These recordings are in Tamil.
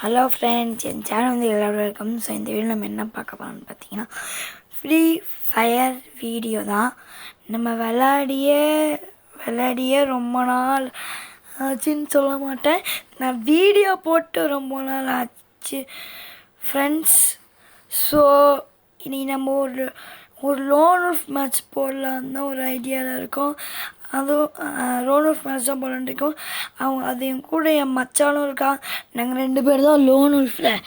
ஹலோ ஃப்ரெண்ட்ஸ், என் சேனல் வந்து எல்லோரும் வெல்கம். ஸோ இந்த வீடியோ நம்ம என்ன பார்க்க போகிறோம்னு பார்த்தீங்கன்னா, ஃப்ரீ ஃபயர் வீடியோ தான். நம்ம விளையாடியே ரொம்ப நாள் ஆச்சுன்னு சொல்ல மாட்டேன், நான் வீடியோ போட்டு ரொம்ப நாள் ஆச்சு ஃப்ரெண்ட்ஸ். ஸோ இன்றைக்கி நம்ம ஒரு லோன் ஆஃப் மேட்ச் போடலான்னு தான் ஒரு ஐடியாவில் இருக்கோம். அதுவும் லோன் ஆஃப் மேட்ச் தான் போடலான்னு இருக்கோம். அது என் கூட என் மச்சானும் இருக்கான். நாங்கள் 2 பேர் தான் லோன் உல்ஃபில்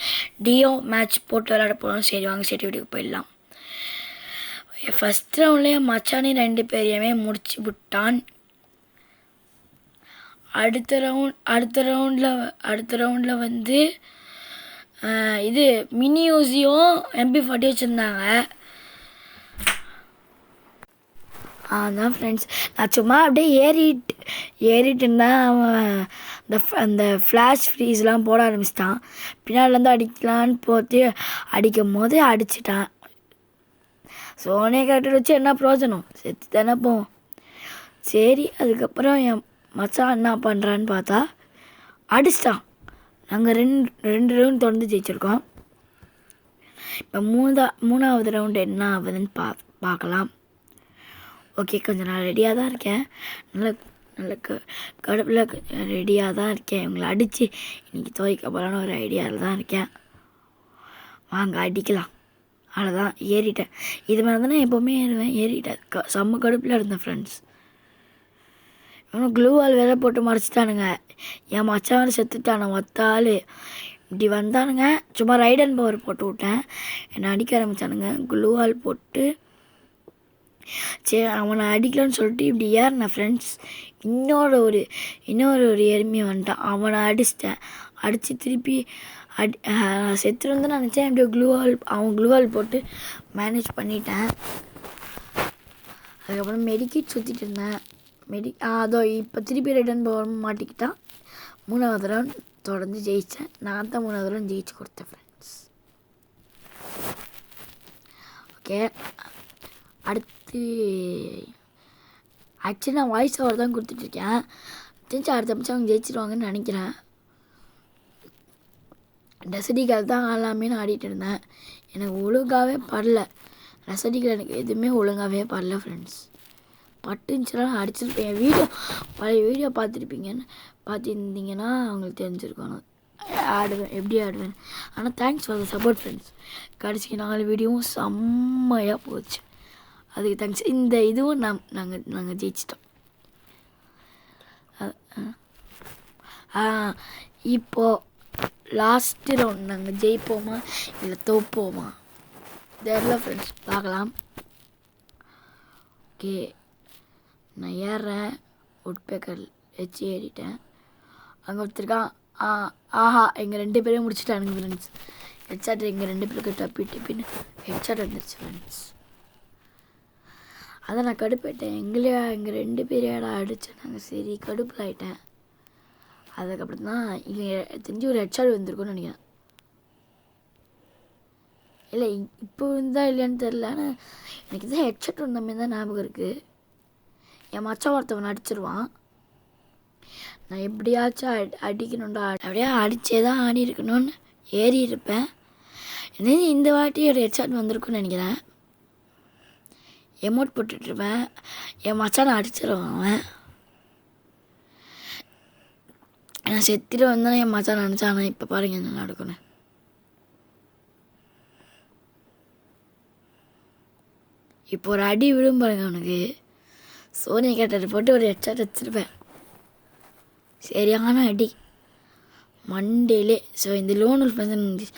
டியோ மேட்ச் போட்டு விளையாட போகிறோம். சரி வாங்க சரி வீட்டுக்கு போயிடலாம். ஃபஸ்ட் ரவுண்ட்லேயே மச்சானே 2 பேரையுமே முடிச்சு விட்டான். அடுத்த ரவுண்டில் வந்து இது மினி யூசியும் MP40 வச்சுருந்தாங்க. அதான் ஃப்ரெண்ட்ஸ், நான் சும்மா அப்படியே ஏறிட்டு இருந்தால் அவன் அந்த ஃப்ளாஷ் ஃப்ரீஸ்லாம் போட ஆரம்பிச்சிட்டான். பின்னாடிலேருந்து அடிக்கலான்னு போட்டு அடிக்கும் போது அடிச்சிட்டான். சோனியை கட்டி வச்சு என்ன பிரயோஜனம், செத்து தானே போவோம். சரி, அதுக்கப்புறம் என் மச்சான் என்ன பண்ணுறான்னு பார்த்தா அடிச்சிட்டான். நாங்கள் ரெண்டு ரவுண்ட் தொடர்ந்து ஜெயிச்சிருக்கோம். இப்போ மூணாவது ரவுண்டு என்ன ஆகுதுன்னு பார்க்கலாம். ஓகே, கொஞ்சம் நான் ரெடியாக தான் இருக்கேன். நல்ல கடுப்பில் ரெடியாக தான் இருக்கேன். இவங்களை அடித்து இன்றைக்கி துவைக்க போகலான்னு ஒரு ஐடியாவில் தான் இருக்கேன். வாங்க அடிக்கலாம். அவ்வளோதான், ஏறிட்டேன். இது மாதிரி தானே எப்போவுமே ஏறிட்டேன். செம்ம கடுப்பில் இருந்தேன் ஃப்ரெண்ட்ஸ். இன்னும் க்ளூவால் வேற போட்டு மறைச்சிட்டானுங்க. என் மச்சான் வேறு செத்துட்டானு ஒத்தாள். இப்படி வந்தானுங்க, சும்மா ரைட் அண்ட் பவர் போட்டு விட்டேன். என்னை அடிக்க ஆரம்பித்தானுங்க க்ளூவால் போட்டு. சரி, அவனை அடிக்கலான்னு சொல்லிட்டு இப்படி ஏறினேன் ஃப்ரெண்ட்ஸ். இன்னொரு ஒரு எருமையை வந்துட்டான். அவனை அடிச்சிட்டேன். அடித்து திருப்பி செத்துருந்து நினச்சேன். இப்படி அவன் க்ளூவால் போட்டு மேனேஜ் பண்ணிட்டேன். அதுக்கப்புறம் மெடிக்கிட் சுற்றிட்டு இருந்தேன். அதோ இப்போ திருப்பி ரிட்டர்ன் போக மாட்டிக்கிட்டான். 3வது ரவுண்ட் தொடர்ந்து ஜெயித்தேன். நான் தான் 3வது ரவுண்ட் ஜெயிச்சு கொடுத்தேன் ஃப்ரெண்ட்ஸ். ஓகே, அடுத்து ஆக்சுவலி நான் வாய்ஸ் ஓவர் தான் கொடுத்துட்ருக்கேன். தெரிஞ்சு அடுத்த நிமிஷம் அவங்க ஜெயிச்சிருவாங்கன்னு நினைக்கிறேன். ரசடிகள் தான் ஆடலாமேன்னு ஆடிட்டு இருந்தேன். எனக்கு ஒழுங்காகவே படல. ரசடிகள் எனக்கு எதுவுமே ஒழுங்காகவே படல ஃப்ரெண்ட்ஸ். பட்டுச்சுன்னா அடிச்சிருப்பேன். பழைய வீடியோ பார்த்துருந்தீங்கன்னா அவங்களுக்கு தெரிஞ்சிருக்கணும் ஆடுவேன், எப்படி ஆடுவேன். ஆனால் thanks for the support friends. கடைசிக்கு 4 வீடியோவும் செம்மையாக போச்சு. அதுக்கு தேங்க்ஸ். இந்த இதுவும் நாங்கள் ஜெயிச்சிட்டோம். இப்போது லாஸ்ட்டு ரவுண்ட் நாங்கள் ஜெயிப்போமா இல்லை தோப்போமா தெரியல ஃப்ரெண்ட்ஸ், பார்க்கலாம். ஓகே, நான் ஏறுறேன். உட்பேக்கர் வச்சு ஏறிட்டேன். அங்கே ஒருத்தருக்கான். ஆஹா, எங்கள் 2 பேரையும் முடிச்சுட்டானுங்க ஃப்ரெண்ட்ஸ். ஹெட்ஷாட் எங்கள் 2 பேருக்கு டப்பின்னு ஹெட்ஷாட் வந்துருச்சு ஃப்ரெண்ட்ஸ். அதான் நான் கடுப்பாயிட்டேன். எங்கள் 2 பேரையாடா அடித்தேன். நாங்கள் சரி கடுப்பில் ஆகிட்டேன். அதுக்கப்புறம் தான் இங்கே தெரிஞ்சு ஒரு ஹெட்ஷாட் வந்திருக்குன்னு நினைக்கிறேன். இல்லை இப்போ இருந்தால் இல்லையான்னு தெரில. ஆனால் எனக்கு தான் ஹெட்ஷாட் வந்த மாதிரி தான் ஞாபகம் இருக்குது. என் மச்சான் ஒருத்தவன் அடிச்சிருவான். நான் எப்படியாச்சும் அடிக்கணும்டா, அப்படியே அடித்தே தான் ஆடி இருக்கணும்னு ஏறி இருப்பேன். இந்த வாட்டி ஒரு ஹெட்ஷாட் வந்திருக்குன்னு நினைக்கிறேன். எமோட் போட்டுட்ருப்பேன். என் மச்சானை அடிச்சிருவான் அவன். நான் செத்துட்டு வந்தேன். என் மச்சான் நினச்சானா இப்போ பாருங்க என்ன நடக்கணும். இப்போ ஒரு அடி விடும் பாருங்க அவனுக்கு. சோனியை கேட்டது போட்டு ஒரு ஹெட்ஷாட் வச்சுருப்பேன். சரியான அடி மண்டேலே. ஸோ இந்த லோன் இருந்துச்சு.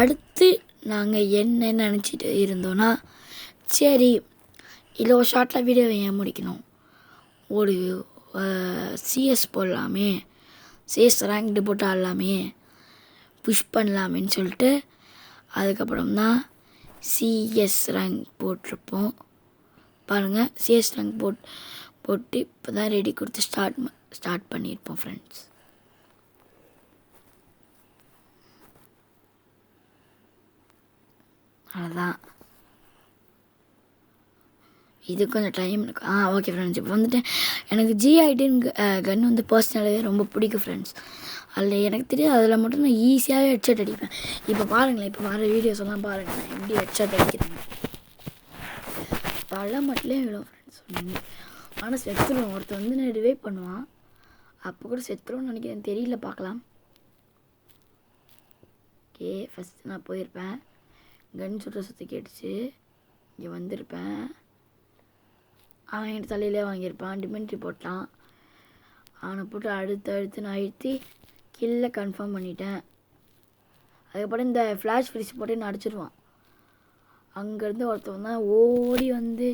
அடுத்து நாங்கள் என்ன நினச்சிட்டு இருந்தோன்னா, சரி இல்லை ஒரு ஷார்ட்டில் வீடியோவை ஏன் முடிக்கணும், ஒரு CS போடலாமே, CS ரேங்க்டு போட்டு ஆடலாமே, புஷ் பண்ணலாமேன்னு சொல்லிட்டு அதுக்கப்புறம் தான் CS ரேங்க் போட்டிருப்போம். பாருங்கள், CS ரேங்க் போட்டு இப்போ தான் ரெடி கொடுத்து ஸ்டார்ட் பண்ணியிருப்போம் ஃப்ரெண்ட்ஸ். அவ்வளோதான். இது கொஞ்சம் டைம் இருக்கும். ஓகே ஃப்ரெண்ட்ஸ், இப்போ வந்துட்டு எனக்கு ஜிஐடின்னு கன் வந்து பர்சனலாகவே ரொம்ப பிடிக்கும் ஃப்ரெண்ட்ஸ். அதில் எனக்கு தெரியும், அதில் மட்டும் நான் ஈஸியாகவே ஹெட்ஷாட் அடிப்பேன். இப்போ பாருங்களேன், இப்போ வர வீடியோஸ் எல்லாம் பாருங்கள், நான் எப்படி ஹெட்ஷாட் அடிக்கிறேன். தலை மட்டும் விடும் ஃப்ரெண்ட்ஸ். ஆனால் செத்துருவோம். ஒருத்தர் வந்து நான் ரிவைவ் பண்ணுவான், அப்போ கூட செத்துருவோம்னு நினைக்கிறேன், தெரியல, பார்க்கலாம். ஓகே, ஃபஸ்ட்டு நான் போயிருப்பேன், கன் சுட்ட சுற்றி கேட்டுச்சு, இங்கே வந்திருப்பேன், அவன் என்கிட்ட தலையிலே வாங்கியிருப்பான், டிமெண்ட்ரி போட்டான், அவனை போட்டு அடுத்து நான் அழுத்தி கில்லை கன்ஃபார்ம் பண்ணிட்டேன். அதுக்கப்புறம் இந்த ஃப்ளாஷ் ஃப்ரீஸ் போட்டு நான் அடிச்சிடுவான். அங்கேருந்து ஒருத்தவன் தான் ஓடி வந்து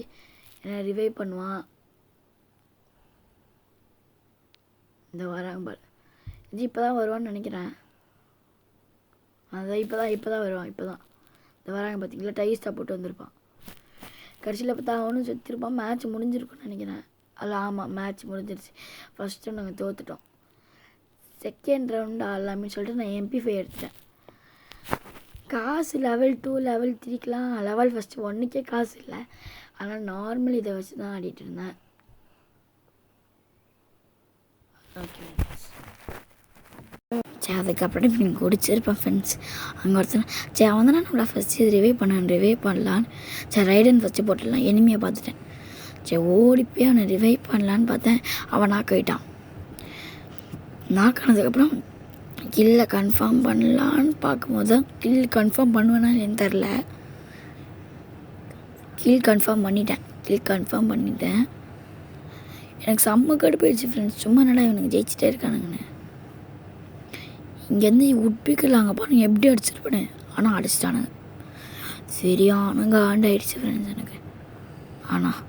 என்னை ரிவைவ் பண்ணுவான். இந்த வராங்க பாரு, இது இப்போ தான் வருவான்னு நினைக்கிறேன். அதான் இப்போ தான் வருவான். இந்த வராங்க பார்த்தீங்களா, டைஸ்டாக போட்டு வந்திருப்பான். கடைசியில் பார்த்தா அவனும் செத்துருப்பான். மேட்ச் முடிஞ்சிருக்குன்னு நினைக்கிறேன். ஆமாம், மேட்ச் முடிஞ்சிருச்சு. ஃபஸ்ட்டு நாங்கள் தோற்றுட்டோம். செகண்ட் ரவுண்டு ஆடலாமே சொல்லிட்டு நான் MP5 எடுத்துட்டேன். காசு லெவல் 2 லெவல் 3க்கெலாம் லெவல் ஃபஸ்ட்டு 1க்கே காசு இல்லை. ஆனால் நார்மல் இதை வச்சு தான் ஆடிட்டு இருந்தேன். ஓகே, சரி, அதுக்கப்புறம் இப்படி நீங்கள் குடிச்சிருப்பேன் ஃப்ரெண்ட்ஸ். அங்கே ஒருத்தர் சரி அவன் தான் நம்மளை ஃபஸ்ட்டு ரிவைவ் பண்ணலான்னு சரி ரைடன் ஃபஸ்ட்டு போட்டுடலாம். எனிமையை பார்த்துட்டேன். சரி ஓடி போய் அவனை ரிவைவ் பண்ணலான்னு பார்த்தேன். அவன் நாக் ஆகிட்டான். நாக் ஆனதுக்கப்புறம் கில்லை கன்ஃபார்ம் பண்ணலான்னு பார்க்கும்போது தான் கில் கன்ஃபார்ம் பண்ணுவேன்னா இல்லைன்னு தெரில. கில் கன்ஃபார்ம் பண்ணிட்டேன். எனக்கு செம்ம கடுப்பாயிடுச்சு ஃப்ரெண்ட்ஸ். சும்மா என்னடா இவனுக்கு ஜெயிச்சிட்டே இருக்கானுங்கன்னு. இங்கேருந்து உட்பிக்கல அங்கே பாருங்க எப்படி அடிச்சிருப்பேனே. ஆனால் அடிச்சிட்டானுங்க. சரியான காண்டாயிடுச்சு ஃப்ரெண்ட்ஸ் எனக்கு. ஆனால்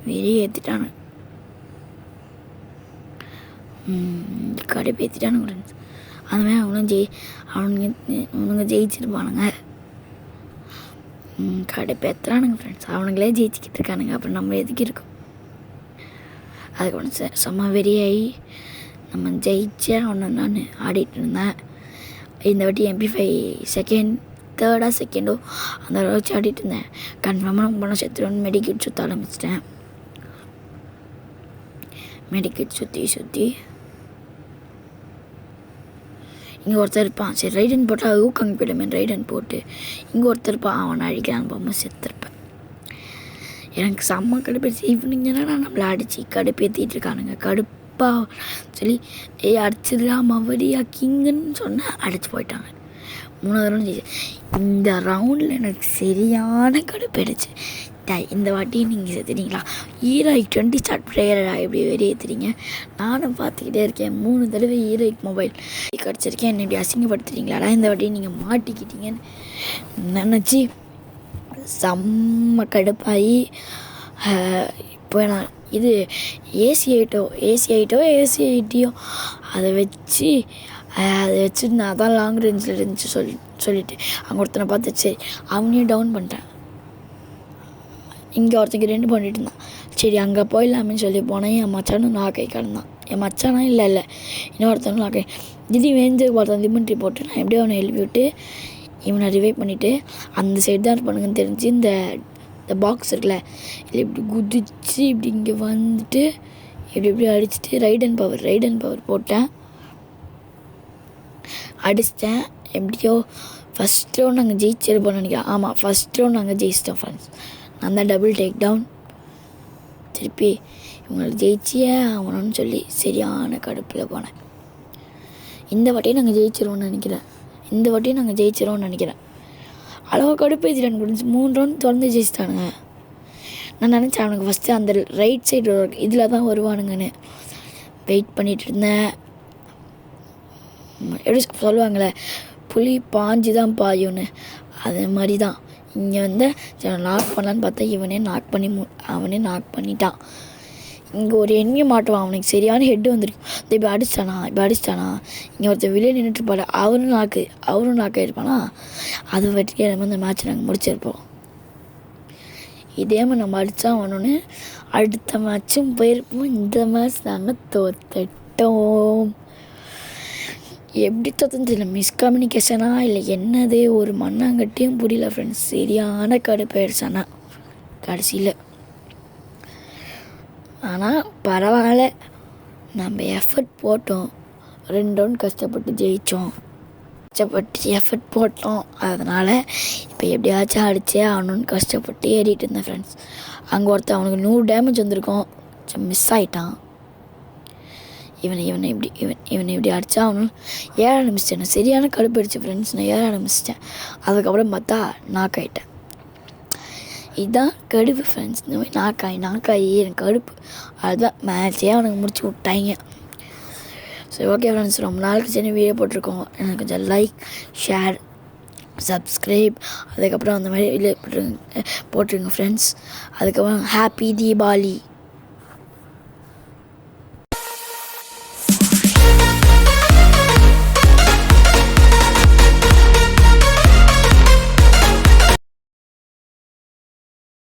வெளியே ஏற்றிட்டானுங்க, கடுப்பேற்றிட்டானுங்க ஃப்ரெண்ட்ஸ். அந்த மாதிரி அவனுங்க ஜெயிச்சிருப்பானுங்க. கடுப்பேற்றுறானுங்க ஃப்ரெண்ட்ஸ். அவனுங்களே ஜெயிச்சிக்கிட்டு இருக்கானுங்க, அப்புறம் நம்ம எதுக்கு இருக்கோம். அதுக்கப்புறம் செம்ம வெறியாகி நம்ம ஜெயிச்சே அவனை நான் ஆடிட்டு இருந்தேன். இந்த வாட்டி MP5 செகண்டோ அந்த வச்சு ஆடிட்டு இருந்தேன். கன்ஃபார்மாக நம்ம பண்ண செத்துருவோன்னு மெடிக்கெட் சுற்ற ஆரம்பிச்சிட்டேன். மெடிக்கெட் சுற்றி இங்கே ஒருத்தர் இருப்பான். சரி ரைடன் போட்டால் அது ஊக்கங்க போயிடுமே, ரைடன் போட்டு இங்கே ஒருத்தர் இருப்பான். அவனை அடிக்கிறான் போகும்போது செத்துருப்பேன். எனக்கு செம்ம கடுப்பேற்றி இவனுங்க என்னடா நம்மளை அடித்து கடுப்பேற்றிட்டு இருக்கானுங்க. கடுப்பாக சொல்லி அடிச்சிடலாம் மவடியா கிங்குன்னு சொன்னால் அடிச்சு போயிட்டாங்க. 3வது ரவுண்ட் ஜெயிச்சு. இந்த ரவுண்டில் எனக்கு சரியான கடுப்பேடுச்சு. இந்த வாட்டி நீங்கள் செத்துட்டீங்களா, ஹீரோயிக் 20 ஸ்டார்ட் பிளேயரா எப்படி வெளியேற்றுறீங்க. நானும் பார்த்துக்கிட்டே இருக்கேன். 3 தடவை ஹீரோயிக் மொபைல் கிடச்சிருக்கேன். என்னை இப்படி அசிங்கப்படுத்துறீங்களாடா, இந்த வாட்டி நீங்கள் மாட்டிக்கிட்டீங்கன்னு நினச்சி செம்ம கடுப்பாகி இப்போ நான் இது AC8 அதை வச்சு நான் தான் லாங் ரேஞ்சில் இருந்துச்சு சொல்லிட்டு அங்கே ஒருத்தனை பார்த்து சரி அவனையும் டவுன் பண்ணிட்டேன். இங்கே ஒருத்தங்க 2 பண்ணிட்டு இருந்தான். சரி அங்கே போயிடலாமேன்னு சொல்லி போனேன். என் மச்சானும் நாக்கை கிடந்தான். என் மச்சானா இல்லை இன்னொருத்தனும் நாக்கை. திடீர்னு வேந்து ஒருத்தன் டிமெண்ட்ரி போட்டு நான் எப்படியோ அவனை எழுப்பி விட்டு இவனை ரிவைவ் பண்ணிவிட்டு அந்த சைடு தான் இருப்பானுங்கன்னு தெரிஞ்சு இந்த பாக்ஸ் இருக்குல்ல, இல்லை இப்படி குதிச்சு இப்படி இங்கே வந்துட்டு எப்படி அடிச்சுட்டு ரைடன் பவர் போட்டேன், அடிச்சிட்டேன். எப்படியோ ஃபஸ்ட் ரவுண்ட் நாங்கள் ஜெயிச்சிருப்போம்னு நினைக்கிறேன். ஆமாம், ஃபஸ்ட் ரவுண்ட் நாங்கள் ஜெயிச்சிட்டோம் ஃப்ரெண்ட்ஸ். நான் தான் டபுள் டேக் டவுன். திருப்பி இவங்களை ஜெயிச்சியே ஆகணும்னு சொல்லி சரியான கடுப்பில் போனேன். இந்த வாட்டியும் நாங்கள் ஜெயிச்சிருவோம்னு நினைக்கிறேன். அளவாக கடுப்பு ஏற்றிட்டானு முடிஞ்சு 3 ரவுண்ட் தொடர்ந்து ஜெயிச்சிட்டானுங்க. நான் நினச்சேன் அவனுக்கு ஃபஸ்ட்டு அந்த ரைட் சைடு இதில் தான் வருவானுங்கன்னு வெயிட் பண்ணிகிட்டு இருந்தேன். எப்படி சொல்லுவாங்களே, புலி பாஞ்சு தான் பாயும்னு, அது மாதிரி தான் இங்கே வந்து நாக் பண்ணலான்னு பார்த்தா அவனே நாக் பண்ணிட்டான். இங்கே ஒரு எண்ணியை மாட்டுவான். அவனுக்கு சரியான ஹெட்டு வந்துருக்கு. இப்போ அடிச்சிட்டானா இங்கே ஒருத்தர் வெளியே நின்றுட்டுருப்பாரு. அவரும் நாக் ஆகிருப்பானா. அது வட்டிக்கே நம்ம இந்த மேட்ச் நாங்கள் முடிச்சிருப்போம். இதே மாதிரி நம்ம அடித்தா ஒன்று அடுத்த மேட்சும் போயிருப்போம். இந்த மேட்ச் நாங்கள் தோத்துட்டோம். எப்படி தோத்துன்னு தெரியல, மிஸ்கம்யூனிகேஷனா இல்லை என்னது ஒரு மண்ணாங்கட்டியும் புரியல ஃப்ரெண்ட்ஸ். சரியான கடுப்பாயிடுச்சு. ஆனால் கடைசியில் ஆனால் பரவாயில்ல, நம்ம எஃபர்ட் போட்டோம், 2 ரவுண்ட் கஷ்டப்பட்டு ஜெயித்தோம், எஃபர்ட் போட்டோம். அதனால் இப்போ எப்படியாச்சும் அடித்தே ஆகணும்னு கஷ்டப்பட்டு ஏறிட்டு இருந்தேன் ஃப்ரெண்ட்ஸ். அங்கே ஒருத்தன் அவனுக்கு 100 டேமேஜ் வந்திருக்கும், மிஸ் ஆகிட்டான். இவனை இப்படி அடித்தா அவனு ஏற ஆரம்பிச்சிட்டேன். சரியான கடுப்பு அடிச்சு ஃப்ரெண்ட்ஸ், நான் ஏற ஆரம்பிச்சிட்டேன். அதுக்கப்புறம் பார்த்தா நாக் ஆகிட்டேன். இதுதான் கடுப்பு ஃப்ரெண்ட்ஸ். இந்த மாதிரி நாக்காயி எனக்கு கடுப்பு. அதுதான் மேட்சே அவனுக்கு முடிச்சு விட்டாங்க. சரி, ஓகே ஃப்ரெண்ட்ஸ், ரொம்ப நாளுக்கு சரி வீடியோ போட்டிருக்கோம். எனக்கு கொஞ்சம் லைக், ஷேர், சப்ஸ்கிரைப், அதுக்கப்புறம் அந்த மாதிரி வீடியோ போட்டுருங்க ஃப்ரெண்ட்ஸ். அதுக்கப்புறம் ஹாப்பி தீபாவளி.